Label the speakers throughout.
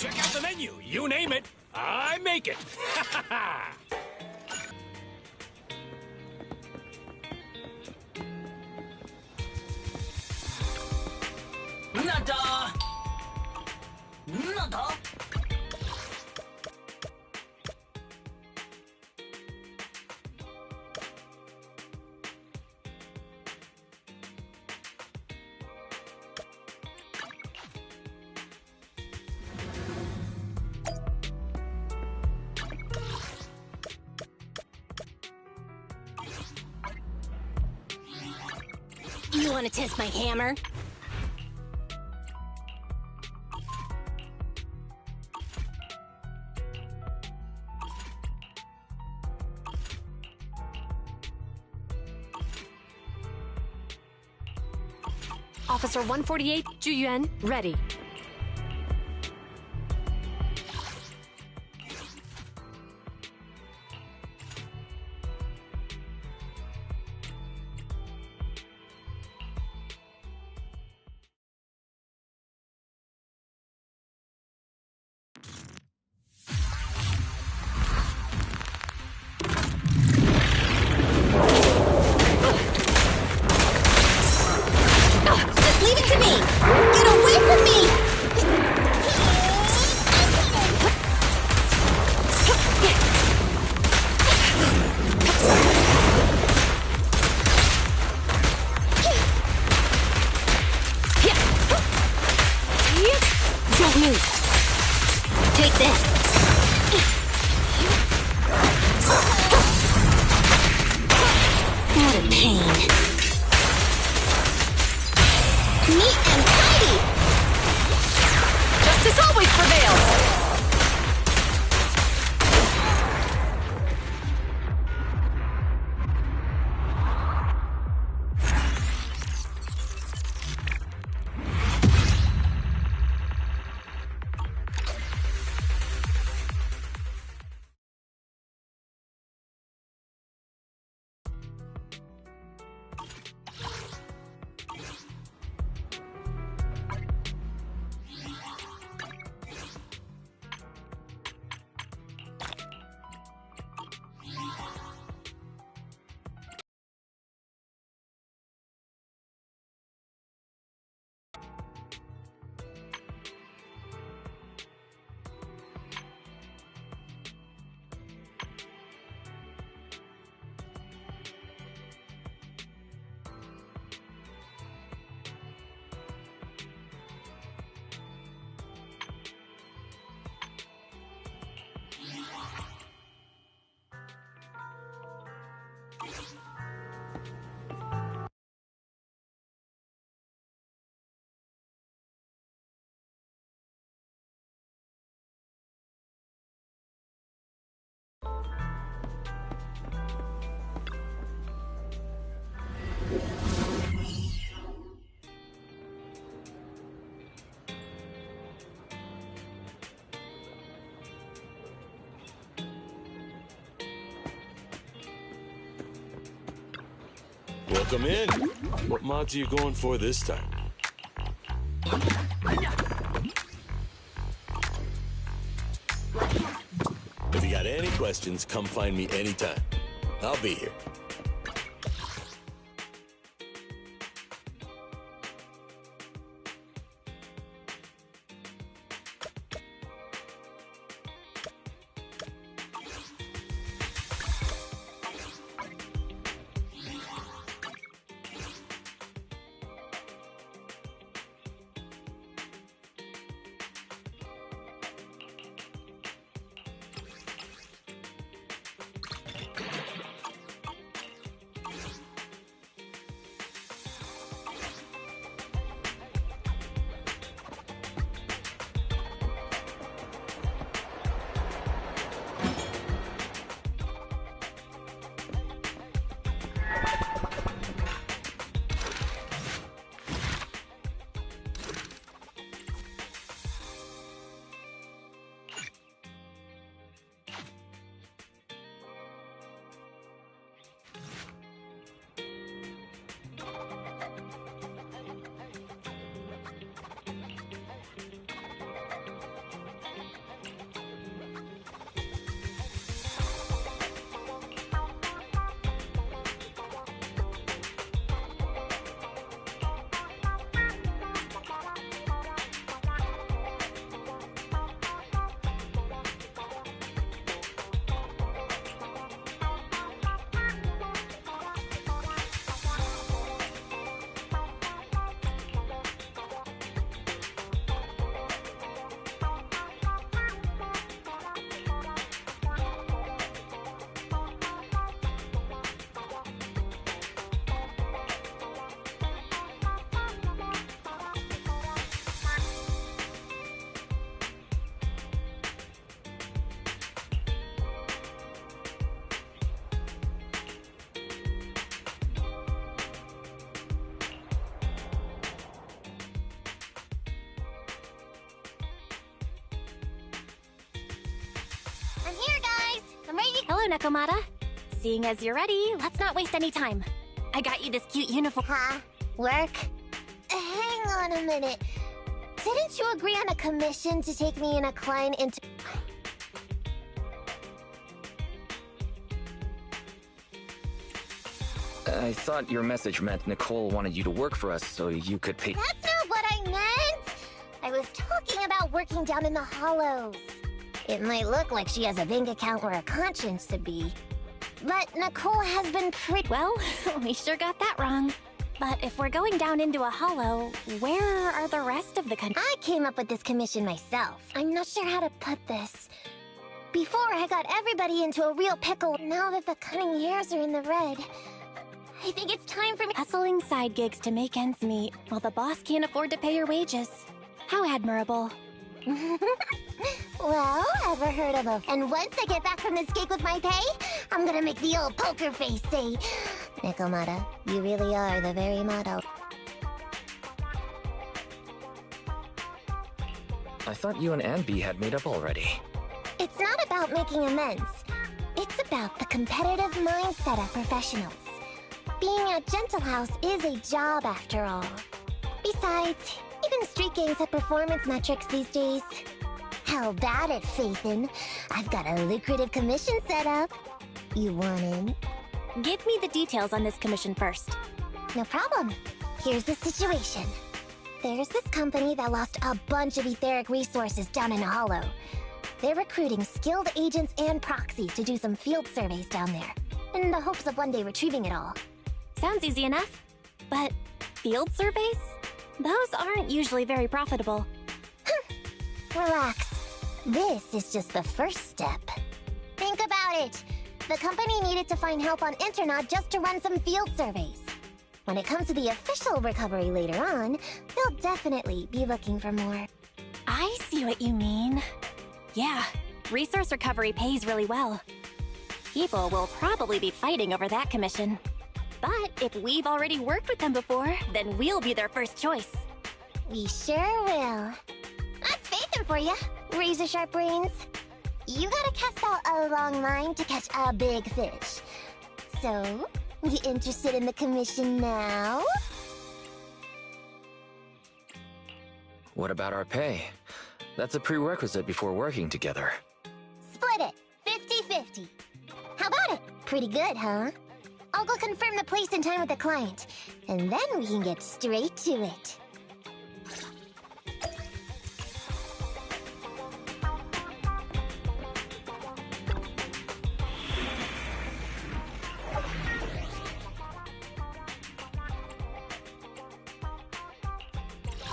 Speaker 1: Check out the menu. You name it, I make it.
Speaker 2: Nada! Nada!
Speaker 3: You want to test my hammer?
Speaker 4: Officer 148, Juyuan, ready.
Speaker 3: Just leave it to me! Get away from me! Don't move. Take this. What a pain. Neat and tidy!
Speaker 4: Justice always prevails!
Speaker 5: Welcome in. What mods are you going for this time? If you got any questions, come find me anytime. I'll be here.
Speaker 3: Hello, Nekomata. Seeing as you're ready, let's not waste any time. I got you this cute uniform.
Speaker 6: Huh? Work? Hang on a minute. Didn't you agree on a commission to take me and a client into...
Speaker 7: I thought your message meant Nicole wanted you to work for us so you could pay—
Speaker 6: That's not what I meant! I was talking about working down in the hollows. It might look like she has a bank account or a conscience to be, but Nicole has been pretty—
Speaker 3: Well, we sure got that wrong. But if we're going down into a hollow, where are the rest of the country?
Speaker 6: I came up with this commission myself. I'm not sure how to put this. Before, I got everybody into a real pickle. Now that the cunning hairs are in the red, I think it's time for me—
Speaker 3: Hustling side gigs to make ends meet, while the boss can't afford to pay your wages. How admirable.
Speaker 6: Well, ever heard of a— And once I get back from this gig with my pay, I'm gonna make the old poker face say, Nekomata, you really are the very model.
Speaker 7: I thought you and Anby had made up already.
Speaker 6: It's not about making amends. It's about the competitive mindset of professionals. Being at Gentle House is a job after all. Besides, even street gangs have performance metrics these days. How about it, Faithin? I've got a lucrative commission set up. You want in?
Speaker 3: Give me the details on this commission first.
Speaker 6: No problem. Here's the situation. There's this company that lost a bunch of etheric resources down in a hollow. They're recruiting skilled agents and proxies to do some field surveys down there, in the hopes of one day retrieving it all.
Speaker 3: Sounds easy enough. But field surveys? Those aren't usually very profitable.
Speaker 6: Relax. This is just the first step. Think about it. The company needed to find help on Internaut just to run some field surveys. When it comes to the official recovery later on, they'll definitely be looking for more.
Speaker 3: I see what you mean. Yeah, resource recovery pays really well. People will probably be fighting over that commission. But if we've already worked with them before, then we'll be their first choice.
Speaker 6: We sure will. That's Faithin for you, razor-sharp brains. You gotta cast out a long line to catch a big fish. So, you interested in the commission now?
Speaker 7: What about our pay? That's a prerequisite before working together.
Speaker 6: Split it, 50-50. How about it? Pretty good, huh? I'll go confirm the place and time with the client, and then we can get straight to it.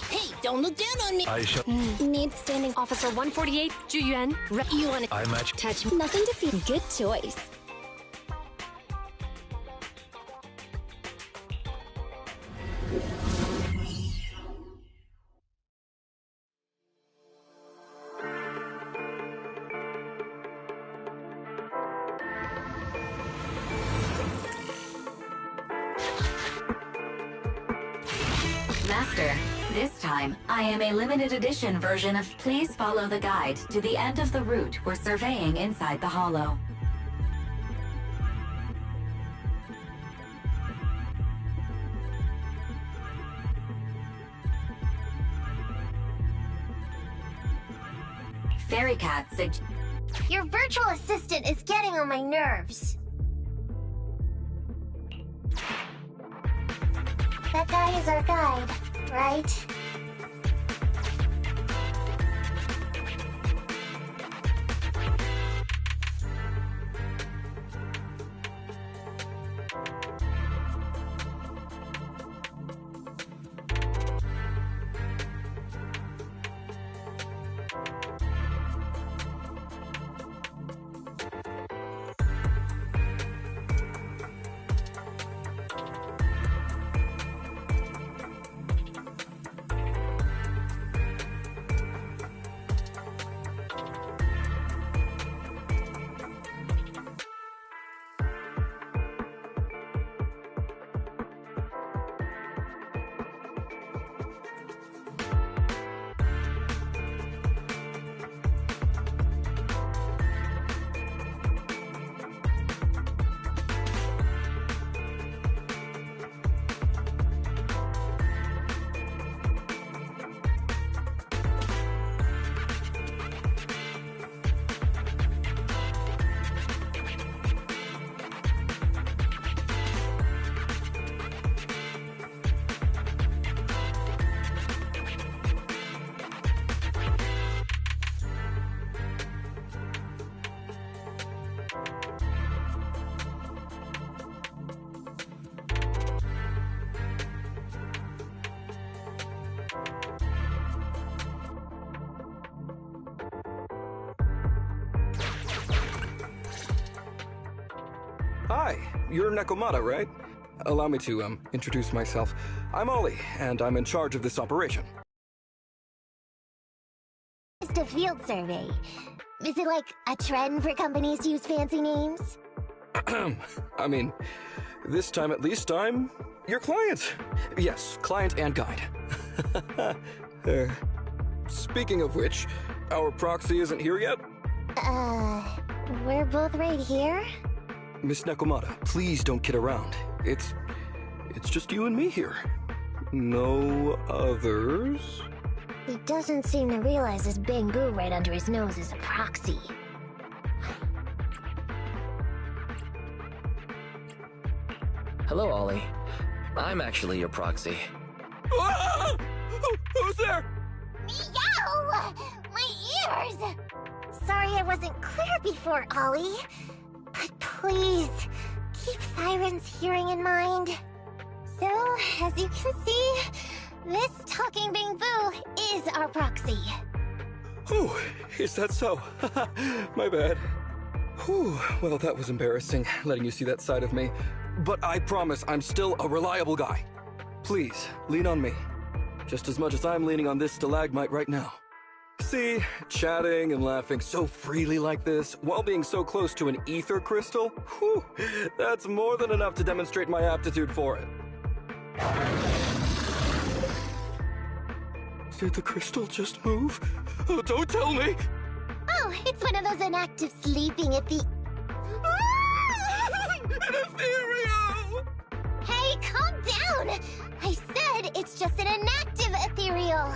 Speaker 2: Hey, don't look down on me.
Speaker 1: I shall.
Speaker 4: Need standing. Officer 148, Juyuan.
Speaker 2: You wanna
Speaker 1: I match.
Speaker 4: Touch. Nothing to feed. Good choice.
Speaker 8: Master, this time, I am a limited edition version of Please follow the guide to the end of the route we're surveying inside the hollow. Fairy Cat
Speaker 6: Your virtual assistant is getting on my nerves. That guy is our guide, right?
Speaker 9: you're Nekomata, right? Allow me to, introduce myself. I'm Ollie, and I'm in charge of this operation.
Speaker 6: Just a field survey. Is it like a trend for companies to use fancy names?
Speaker 9: I mean, this time at least I'm your client. Yes, client and guide. Speaking of which, our proxy isn't here yet?
Speaker 6: We're both right here?
Speaker 9: Miss Nekomata, please don't kid around. It's just you and me here. No others?
Speaker 6: He doesn't seem to realize this bamboo right under his nose is a proxy.
Speaker 7: Hello, Ollie. I'm actually your proxy.
Speaker 9: Ah! Who's there?
Speaker 6: Meow! My ears! Sorry I wasn't clear before, Ollie. But please, keep Siren's hearing in mind. So, as you can see, this talking bamboo is our proxy.
Speaker 9: Oh, is that so? My bad. Whew, well, that was embarrassing, letting you see that side of me. But I promise I'm still a reliable guy. Please, lean on me. Just as much as I'm leaning on this stalagmite right now. See, chatting and laughing so freely like this, while being so close to an ether crystal, whew, that's more than enough to demonstrate my aptitude for it. Did the crystal just move? Oh, don't tell me!
Speaker 6: Oh, it's one of those inactive sleeping at the...
Speaker 9: An ethereal!
Speaker 6: Hey, calm down! I said it's just an inactive ethereal.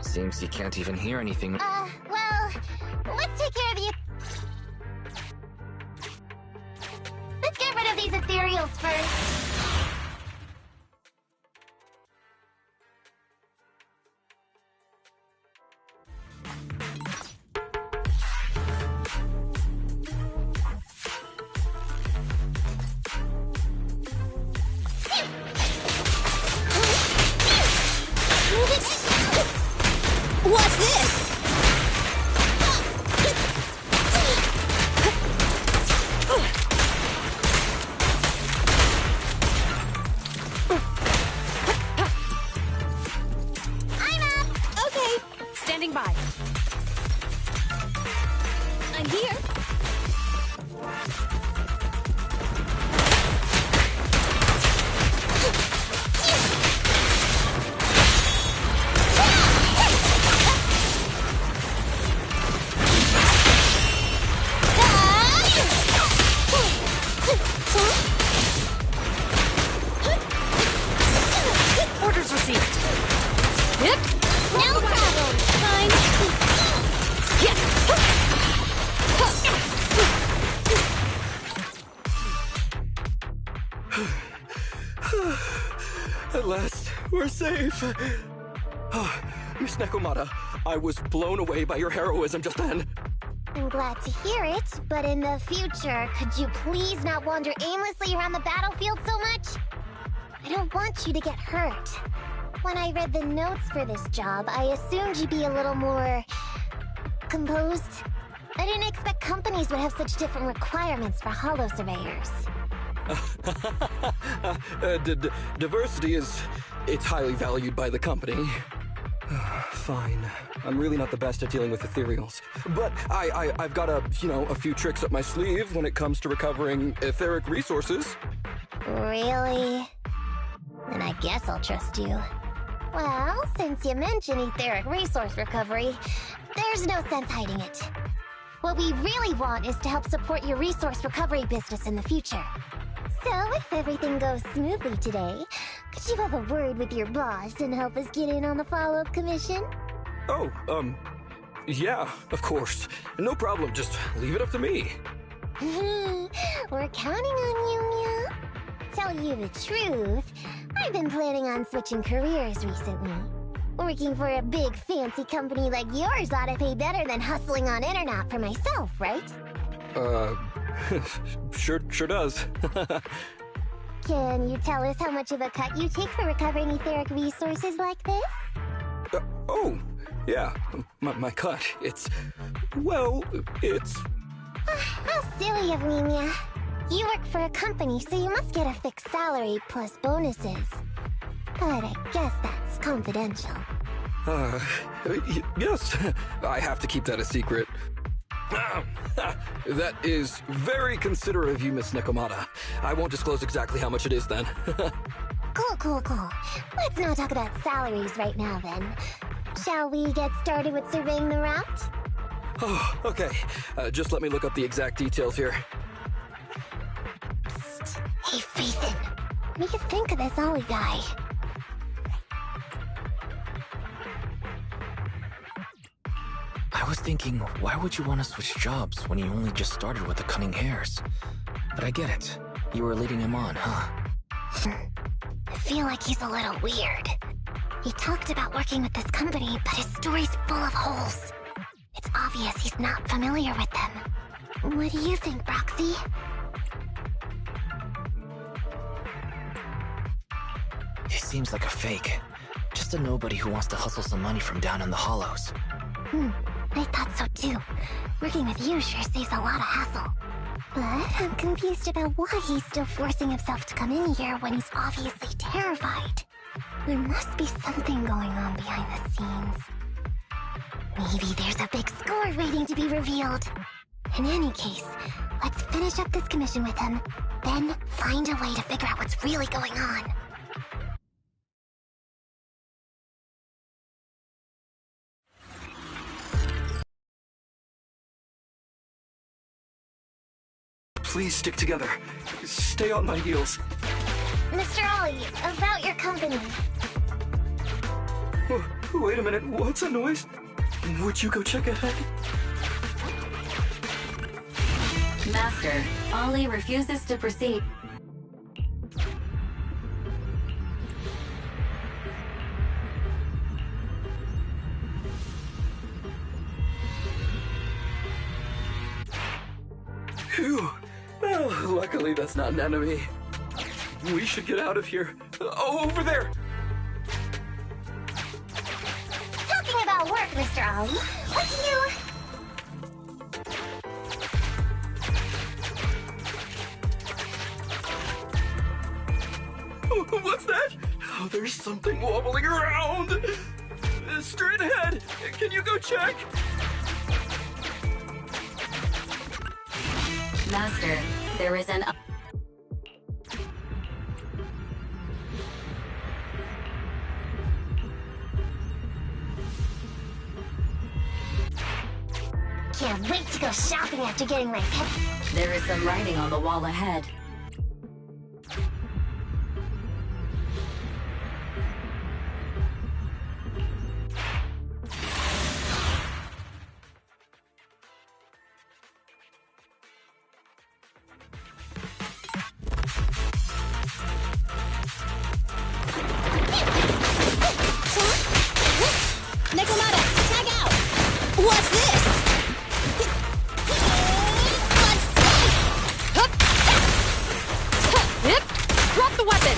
Speaker 7: Seems you can't even hear anything.
Speaker 6: Well, let's take care of you. Let's get rid of these ethereals first.
Speaker 4: What's this?
Speaker 6: I'm up!
Speaker 4: Okay, standing by. I'm here.
Speaker 3: Orders received.
Speaker 4: Yep.
Speaker 6: No problem!
Speaker 4: Fine.
Speaker 9: At last, we're safe. Miss Nekomata, I was blown away by your heroism just then.
Speaker 6: I'm glad to hear it, but in the future, could you please not wander aimlessly around the battlefield so much? I don't want you to get hurt. When I read the notes for this job, I assumed you'd be a little more... composed. I didn't expect companies would have such different requirements for holo surveyors.
Speaker 9: Diversity it's highly valued by the company. Fine. I'm really not the best at dealing with ethereals. But I've got a few tricks up my sleeve when it comes to recovering etheric resources.
Speaker 6: Really? Then I guess I'll trust you. Well, since you mentioned etheric resource recovery, there's no sense hiding it. What we really want is to help support your resource recovery business in the future. So, if everything goes smoothly today, could you have a word with your boss and help us get in on the follow-up commission?
Speaker 9: Oh, yeah, of course. No problem, just leave it up to me.
Speaker 6: We're counting on you, Mew. Tell you the truth, I've been planning on switching careers recently. Working for a big fancy company like yours ought to pay better than hustling on internet for myself, right?
Speaker 9: Sure does.
Speaker 6: Can you tell us how much of a cut you take for recovering etheric resources like this?
Speaker 9: Yeah, my cut. Well, it's...
Speaker 6: How silly of me, Mia. You work for a company, so you must get a fixed salary plus bonuses. But I guess that's confidential.
Speaker 9: Yes. I have to keep that a secret. That is very considerate of you, Miss Nekomata. I won't disclose exactly how much it is then.
Speaker 6: Cool. Let's not talk about salaries right now, then. Shall we get started with surveying the route?
Speaker 9: Oh, okay. Just let me look up the exact details here.
Speaker 6: Psst. Hey, Freezen. What do you think of this Ollie guy?
Speaker 7: I was thinking, why would you want to switch jobs when you only just started with the cunning hairs? But I get it. You were leading him on, huh?
Speaker 6: I feel like he's a little weird. He talked about working with this company, but his story's full of holes. It's obvious he's not familiar with them. What do you think, Roxy?
Speaker 7: He seems like a fake. Just a nobody who wants to hustle some money from down in the hollows.
Speaker 6: I thought so too. Working with you sure saves a lot of hassle. But I'm confused about why he's still forcing himself to come in here when he's obviously terrified. There must be something going on behind the scenes. Maybe there's a big score waiting to be revealed. In any case, let's finish up this commission with him, then find a way to figure out what's really going on.
Speaker 9: Please stick together. Stay on my heels.
Speaker 6: Mr. Ollie, about your company.
Speaker 9: Wait a minute, what's that noise? Would you go check ahead?
Speaker 8: Master, Ollie refuses to proceed.
Speaker 9: Phew. Well, luckily that's not an enemy. We should get out of here. Over there!
Speaker 6: Talking about work, Mr. Ollie, what do you...
Speaker 9: What's that? Oh, there's something wobbling around! Straight ahead! Can you go check?
Speaker 8: Master, there is an...
Speaker 6: Can't wait to go shopping after getting my pet...
Speaker 8: There is some writing on the wall ahead.
Speaker 4: Nekomata, tag out! What's this? Drop the weapon!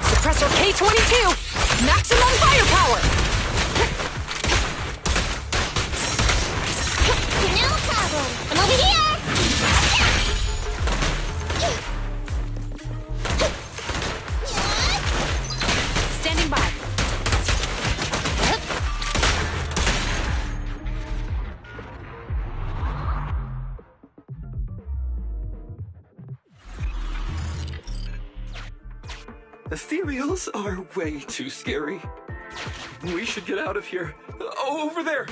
Speaker 4: Suppressor K-22! Maximum firepower!
Speaker 6: No problem! I'm over here!
Speaker 4: Standing by.
Speaker 9: Ethereals are way too scary. We should get out of here. Over there!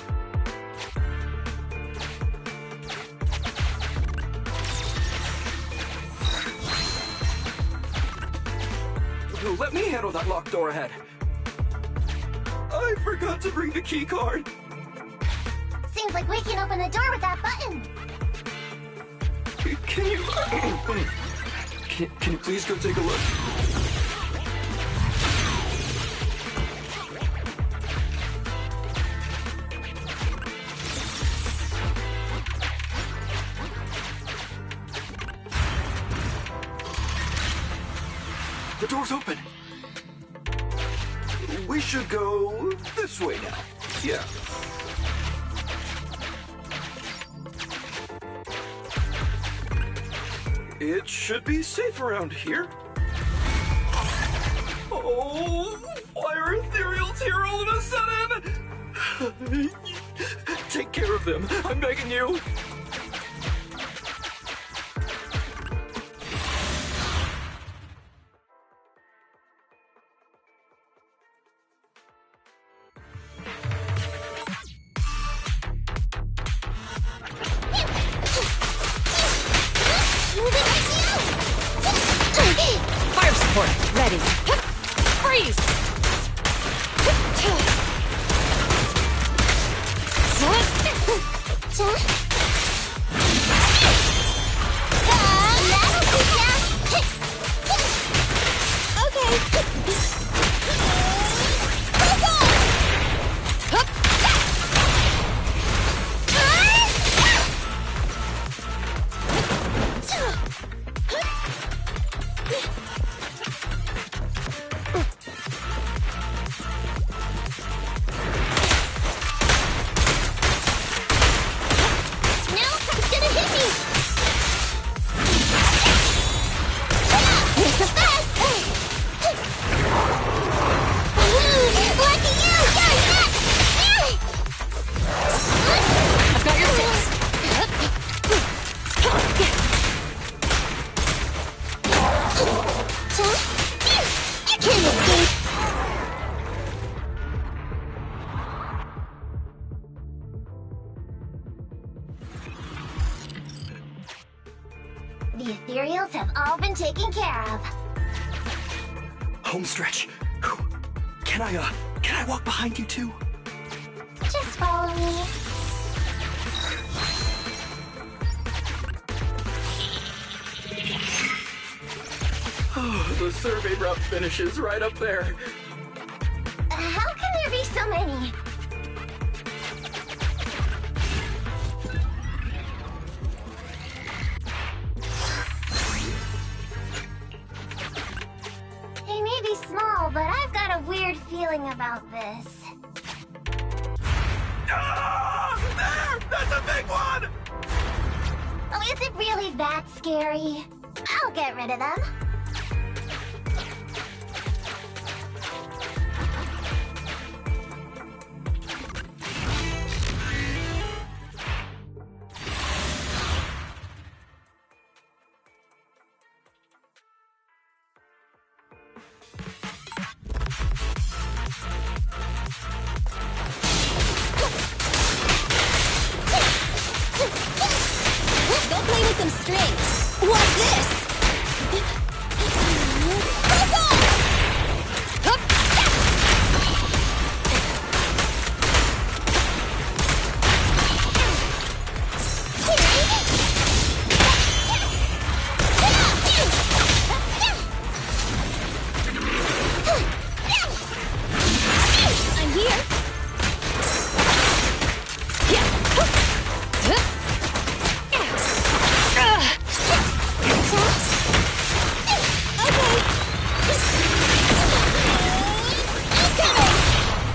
Speaker 9: Let me handle that locked door ahead. I forgot to bring the key card.
Speaker 6: Seems like we can open the door with that button.
Speaker 9: Can you... Can you please go take a look? door's open. We should go this way now. Yeah. It should be safe around here. Oh, why are ethereals here all of a sudden? Take care of them, I'm begging you.
Speaker 4: Fire support, ready. Freeze! I've got your six.
Speaker 6: You can't escape. The ethereals have all been taken care of.
Speaker 9: Home stretch. Can I walk behind you too?
Speaker 6: Just follow me.
Speaker 9: Oh, the survey route finishes right up there.
Speaker 6: How can there be so many? They may be small, but I've got a weird feeling about this.
Speaker 9: Ah! There! That's a big one!
Speaker 6: Oh, is it really that scary? I'll get rid of them.
Speaker 4: Go play with some strings. What's this? I'm here.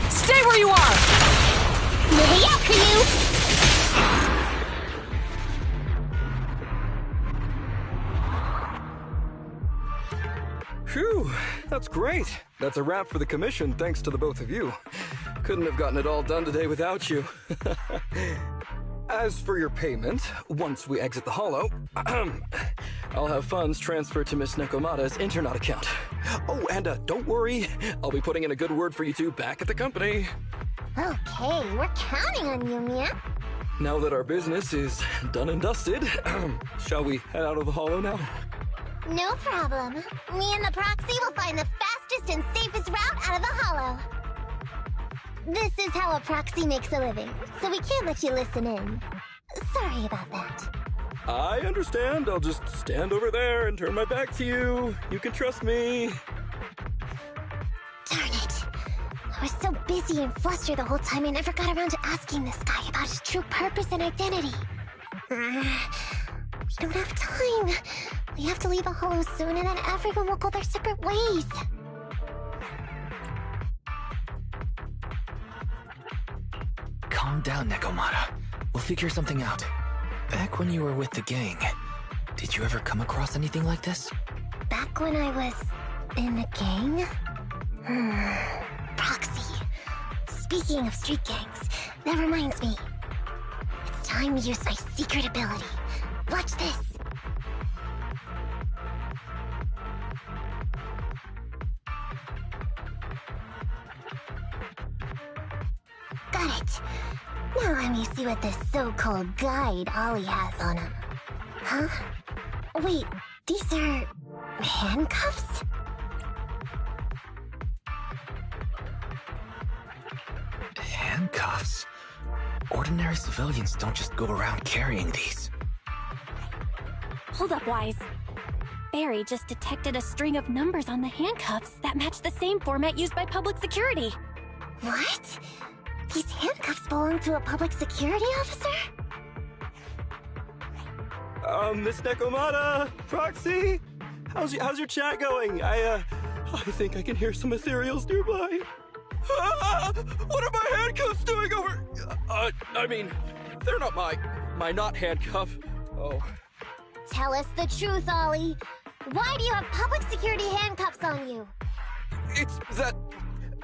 Speaker 4: Stay where you are!
Speaker 6: Moving out for you!
Speaker 9: Phew, that's great. That's a wrap for the commission, thanks to the both of you. Couldn't have gotten it all done today without you. As for your payment, once we exit the hollow, I'll have funds transferred to Miss Nekomata's Internet account. Oh, and don't worry, I'll be putting in a good word for you two back at the company.
Speaker 6: Okay, we're counting on you, Mia.
Speaker 9: Now that our business is done and dusted, shall we head out of the hollow now?
Speaker 6: No problem. Me and the proxy will find the fastest and safest route out of the hollow. This is how a proxy makes a living, so we can't let you listen in. Sorry about that.
Speaker 9: I understand. I'll just stand over there and turn my back to you. You can trust me.
Speaker 6: Darn it. I was so busy and flustered the whole time I never got around to asking this guy about his true purpose and identity. We don't have time. We have to leave a hollow soon, and then everyone will go their separate ways.
Speaker 7: Calm down, Nekomata. We'll figure something out. Back when you were with the gang, did you ever come across anything like this?
Speaker 6: Back when I was in the gang? Proxy. Speaking of street gangs, that reminds me. It's time to use my secret ability. Watch this. Got it. Now let me see what this so-called guide Ollie has on him. Huh? Wait, these are handcuffs?
Speaker 7: Handcuffs? Ordinary civilians don't just go around carrying these.
Speaker 3: Hold up, Wise. Barry just detected a string of numbers on the handcuffs that match the same format used by public security.
Speaker 6: What? These handcuffs belong to a public security officer?
Speaker 9: Miss Nekomata, Proxy, how's your chat going? I think I can hear some ethereals nearby. What are my handcuffs doing over? I mean, they're not my not handcuff. Oh.
Speaker 6: Tell us the truth, Ollie. Why do you have public security handcuffs on you?
Speaker 9: It's that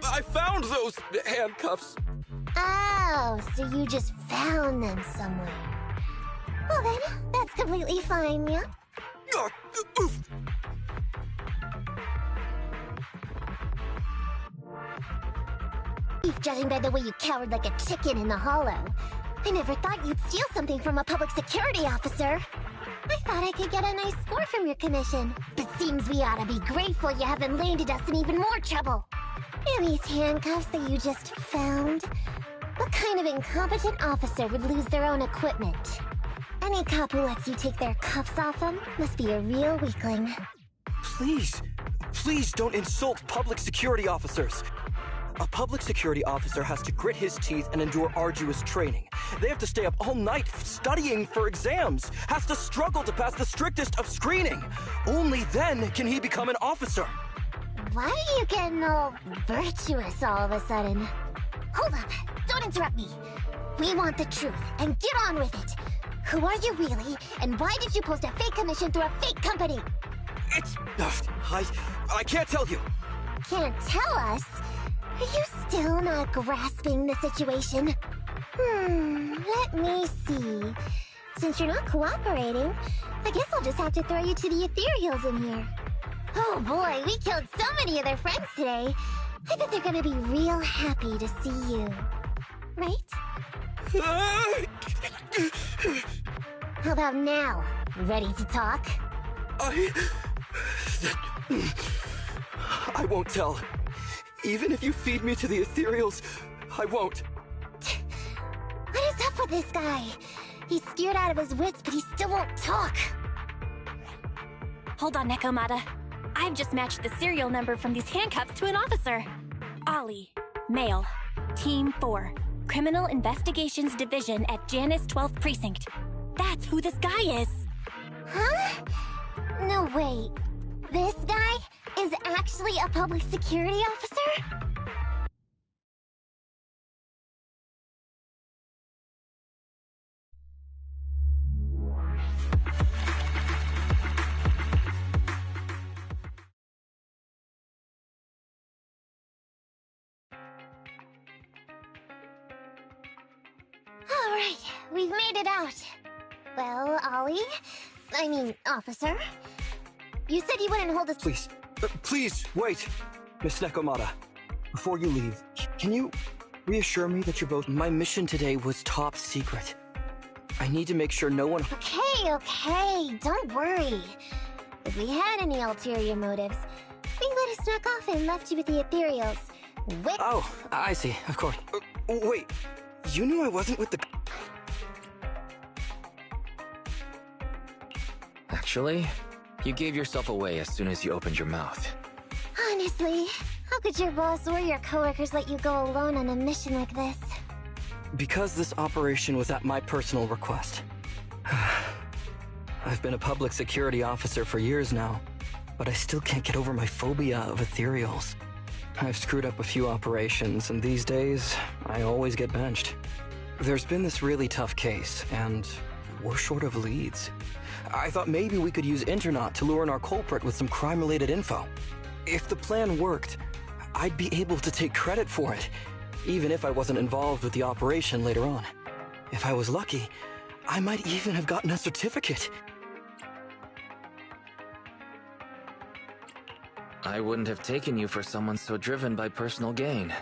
Speaker 9: I found those handcuffs.
Speaker 6: Oh, so you just found them somewhere. Well then, that's completely fine, yeah? Judging by the way you cowered like a chicken in the hollow, I never thought you'd steal something from a public security officer. I thought I could get a nice score from your commission, but seems we ought to be grateful you haven't landed us in even more trouble. And these handcuffs that you just found? What kind of incompetent officer would lose their own equipment? Any cop who lets you take their cuffs off them must be a real weakling.
Speaker 9: Please don't insult public security officers. A public security officer has to grit his teeth and endure arduous training. They have to stay up all night studying for exams, has to struggle to pass the strictest of screening. Only then can he become an officer.
Speaker 6: Why are you getting all virtuous all of a sudden? Hold up, don't interrupt me. We want the truth, and get on with it. Who are you really, and why did you post a fake commission through a fake company?
Speaker 9: It's... I can't tell you.
Speaker 6: Can't tell us? Are you still not grasping the situation? Let me see. Since you're not cooperating, I guess I'll just have to throw you to the ethereals in here. Oh boy, we killed so many of their friends today. I bet they're gonna be real happy to see you. Right? How about now? Ready to talk?
Speaker 9: I won't tell. Even if you feed me to the ethereals, I won't.
Speaker 6: What is up with this guy? He's scared out of his wits, but he still won't talk.
Speaker 3: Hold on, Nekomata. I've just matched the serial number from these handcuffs to an officer. Ollie, male, Team 4, Criminal Investigations Division at Janus 12th Precinct. That's who this guy is.
Speaker 6: Huh? No, wait. This guy is actually a public security officer? Alright, we've made it out. Well, officer, you said you wouldn't hold us—
Speaker 9: Please, wait, Miss Nekomata. Before you leave, can you reassure me that you're both— My mission today was top secret. I need to make sure no one—
Speaker 6: Okay, don't worry. If we had any ulterior motives, we would have snuck off and left you with the ethereals.
Speaker 9: Oh, I see, of course. Wait, you knew I wasn't with the—
Speaker 7: Actually, you gave yourself away as soon as you opened your mouth.
Speaker 6: Honestly, how could your boss or your coworkers let you go alone on a mission like this?
Speaker 9: Because this operation was at my personal request. I've been a public security officer for years now, but I still can't get over my phobia of ethereals. I've screwed up a few operations, and these days, I always get benched. There's been this really tough case, and we're short of leads. I thought maybe we could use Internaut to lure in our culprit with some crime-related info. If the plan worked, I'd be able to take credit for it, even if I wasn't involved with the operation later on. If I was lucky, I might even have gotten a certificate.
Speaker 7: I wouldn't have taken you for someone so driven by personal gain.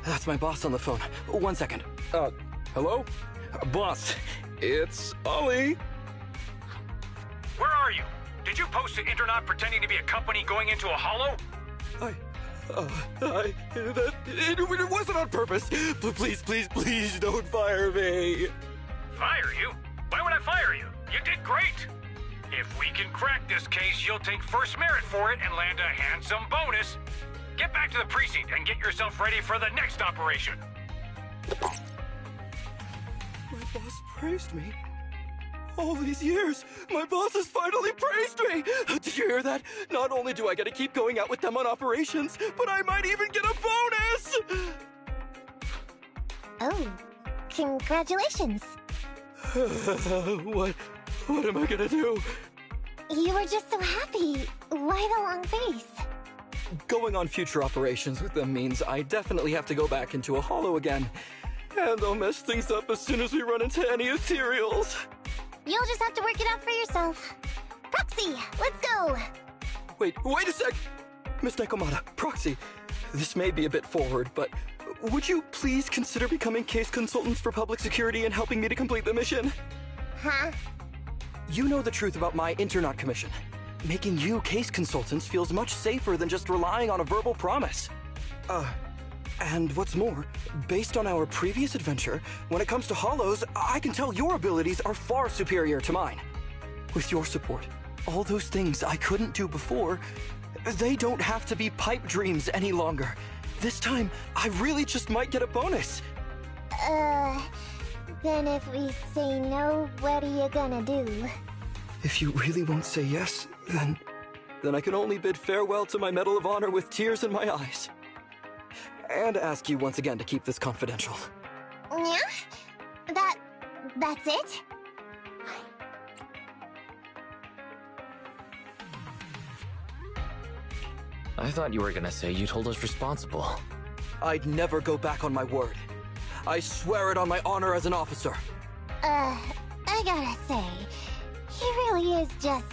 Speaker 9: That's my boss on the phone. 1 second. Hello? Boss, it's Ollie.
Speaker 1: Where are you? Did you post to Internaut pretending to be a company going into a hollow?
Speaker 9: It wasn't on purpose. Please don't fire me.
Speaker 1: Fire you? Why would I fire you? You did great. If we can crack this case, you'll take first merit for it and land a handsome bonus. Get back to the precinct and get yourself ready for the next operation.
Speaker 9: My boss praised me. All these years, my boss has finally praised me! Did you hear that? Not only do I get to keep going out with them on operations, but I might even get a bonus!
Speaker 6: Oh, congratulations.
Speaker 9: What am I gonna do?
Speaker 6: You were just so happy. Why the long face?
Speaker 9: Going on future operations with them means I definitely have to go back into a hollow again. And they'll mess things up as soon as we run into any ethereals.
Speaker 6: You'll just have to work it out for yourself. Proxy, let's go!
Speaker 9: Wait a sec! Miss Nekomata, Proxy, this may be a bit forward, but would you please consider becoming case consultants for public security and helping me to complete the mission?
Speaker 6: Huh?
Speaker 9: You know the truth about my Internaut commission. Making you case consultants feels much safer than just relying on a verbal promise. And what's more, based on our previous adventure, when it comes to hollows, I can tell your abilities are far superior to mine. With your support, all those things I couldn't do before, they don't have to be pipe dreams any longer. This time, I really just might get a bonus.
Speaker 6: Then if we say no, what are you gonna do?
Speaker 9: If you really won't say yes, then I can only bid farewell to my Medal of Honor with tears in my eyes. And ask you once again to keep this confidential.
Speaker 6: Yeah? That's it?
Speaker 7: I thought you were gonna say you'd hold us responsible.
Speaker 9: I'd never go back on my word. I swear it on my honor as an officer.
Speaker 6: I gotta say, he really is just...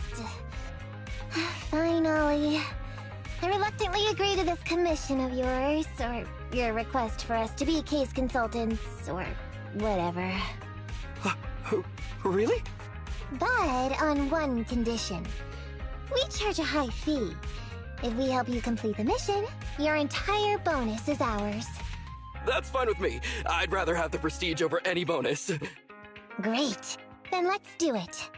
Speaker 6: Fine, Ollie. I reluctantly agree to this commission of yours, or your request for us to be case consultants, or whatever.
Speaker 9: Really?
Speaker 6: But on one condition. We charge a high fee. If we help you complete the mission, your entire bonus is ours.
Speaker 9: That's fine with me. I'd rather have the prestige over any bonus.
Speaker 6: Great. Then let's do it.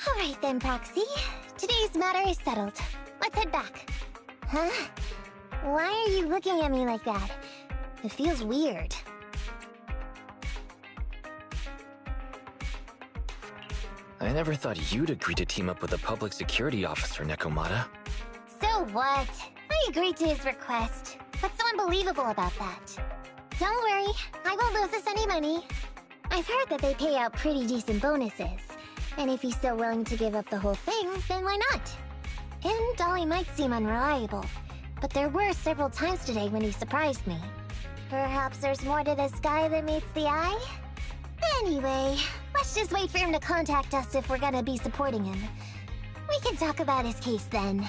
Speaker 6: Alright then, Proxy. Today's matter is settled. Let's head back. Huh? Why are you looking at me like that? It feels weird.
Speaker 7: I never thought you'd agree to team up with a public security officer, Nekomata.
Speaker 6: So what? I agreed to his request. What's so unbelievable about that? Don't worry, I won't lose us any money. I've heard that they pay out pretty decent bonuses. And if he's so willing to give up the whole thing, then why not? And Dolly might seem unreliable, but there were several times today when he surprised me. Perhaps there's more to this guy than meets the eye? Anyway, let's just wait for him to contact us if we're gonna be supporting him. We can talk about his case then.